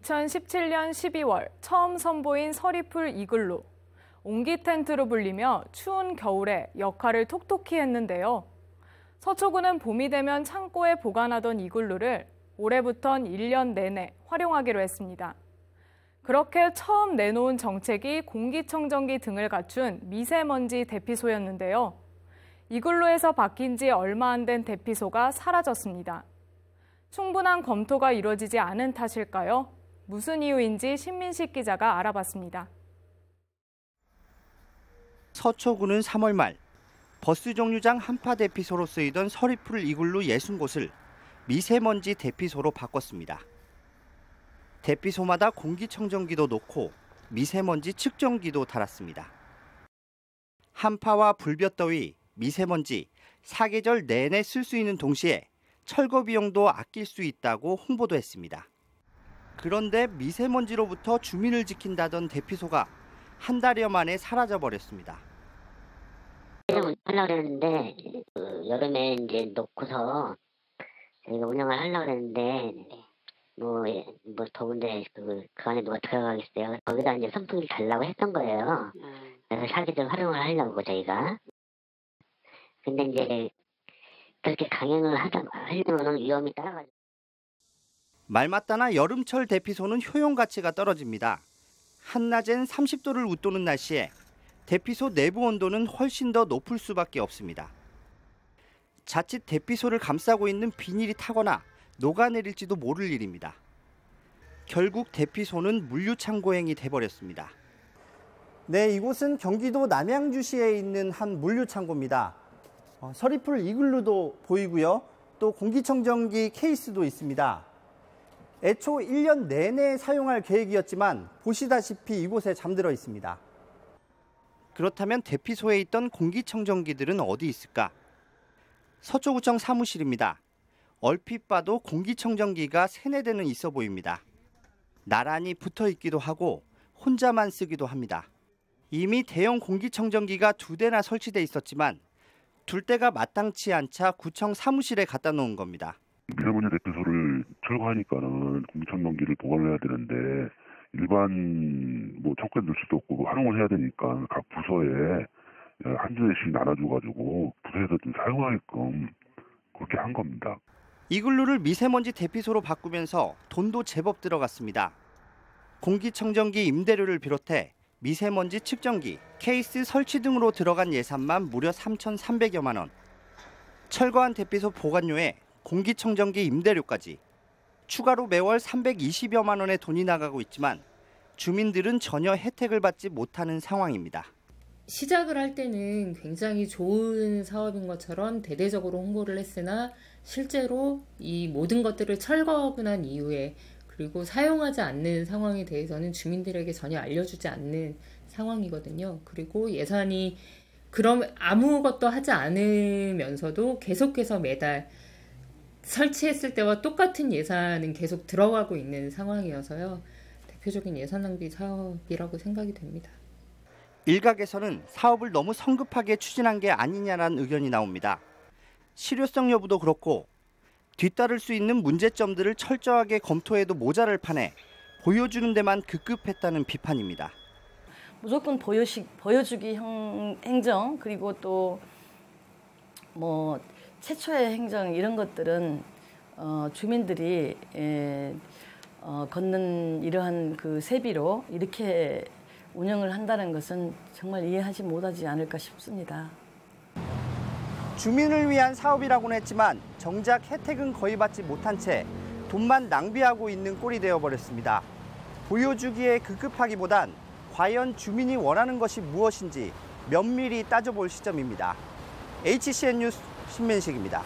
2017년 12월 처음 선보인 서리풀 이글루. 옹기 텐트로 불리며 추운 겨울에 역할을 톡톡히 했는데요. 서초구는 봄이 되면 창고에 보관하던 이글루를 올해부턴 1년 내내 활용하기로 했습니다. 그렇게 처음 내놓은 정책이 공기청정기 등을 갖춘 미세먼지 대피소였는데요. 이글루에서 바뀐 지 얼마 안 된 대피소가 사라졌습니다. 충분한 검토가 이루어지지 않은 탓일까요? 무슨 이유인지 신민식 기자가 알아봤습니다. 서초구는 3월 말 버스 정류장 한파 대피소로 쓰이던 서리풀 이글루 60곳을 미세먼지 대피소로 바꿨습니다. 대피소마다 공기청정기도 놓고 미세먼지 측정기도 달았습니다. 한파와 불볕더위, 미세먼지, 사계절 내내 쓸 수 있는 동시에 철거 비용도 아낄 수 있다고 홍보도 했습니다. 그런데 미세먼지로부터 주민을 지킨다던 대피소가 한 달여 만에 사라져버렸습니다. 하려고 했는데 여름에 이제 놓고서 저희가 운영을 하려고 했는데 뭐 더운데 그 안에 누가 들어가겠어요. 거기다 이제 선풍기를 달라고 했던 거예요. 그래서 사기들 활용을 하려고 저희가. 근데 이제 그렇게 강행을 하려면 위험이 따라가지고. 말맞다나 여름철 대피소는 효용 가치가 떨어집니다. 한낮엔 30도를 웃도는 날씨에 대피소 내부 온도는 훨씬 더 높을 수밖에 없습니다. 자칫 대피소를 감싸고 있는 비닐이 타거나 녹아내릴지도 모를 일입니다. 결국 대피소는 물류창고행이 돼버렸습니다. 네, 이곳은 경기도 남양주시에 있는 한 물류창고입니다. 서리풀 이글루도 보이고요. 또 공기청정기 케이스도 있습니다. 애초 1년 내내 사용할 계획이었지만 보시다시피 이곳에 잠들어 있습니다. 그렇다면 대피소에 있던 공기청정기들은 어디 있을까? 서초구청 사무실입니다. 얼핏 봐도 공기청정기가 3-4대는 있어 보입니다. 나란히 붙어 있기도 하고 혼자만 쓰기도 합니다. 이미 대형 공기청정기가 2대나 설치돼 있었지만 둘 데가 마땅치 않자 구청 사무실에 갖다 놓은 겁니다. 미세먼지 대피소를 철거하니까는 공기청정기를 보관을 해야 되는데 일반 창고에 넣을 수도 없고 활용을 해야 되니까 각 부서에 한 대씩 나눠줘가지고 부서에서 좀 사용하게끔 그렇게 한 겁니다. 이글루를 미세먼지 대피소로 바꾸면서 돈도 제법 들어갔습니다. 공기청정기 임대료를 비롯해 미세먼지 측정기, 케이스 설치 등으로 들어간 예산만 무려 3,300여만 원. 철거한 대피소 보관료에 공기청정기 임대료까지 추가로 매월 320여만 원의 돈이 나가고 있지만 주민들은 전혀 혜택을 받지 못하는 상황입니다. 시작을 할 때는 굉장히 좋은 사업인 것처럼 대대적으로 홍보를 했으나 실제로 이 모든 것들을 철거하고 난 이후에 그리고 사용하지 않는 상황에 대해서는 주민들에게 전혀 알려주지 않는 상황이거든요. 그리고 예산이 그럼 아무것도 하지 않으면서도 계속해서 매달 설치했을 때와 똑같은 예산은 계속 들어가고 있는 상황이어서요. 대표적인 예산 낭비 사업이라고 생각이 됩니다. 일각에서는 사업을 너무 성급하게 추진한 게 아니냐라는 의견이 나옵니다. 실효성 여부도 그렇고 뒤따를 수 있는 문제점들을 철저하게 검토해도 모자랄 판에 보여주는 데만 급급했다는 비판입니다. 무조건 보여주기 행정 그리고 또 최초의 행정 이런 것들은 주민들이 걷는 이러한 그 세비로 이렇게 운영을 한다는 것은 정말 이해하지 못하지 않을까 싶습니다. 주민을 위한 사업이라고는 했지만 정작 혜택은 거의 받지 못한 채 돈만 낭비하고 있는 꼴이 되어버렸습니다. 보여주기에 급급하기보단 과연 주민이 원하는 것이 무엇인지 면밀히 따져볼 시점입니다. HCN 뉴스 신민식입니다.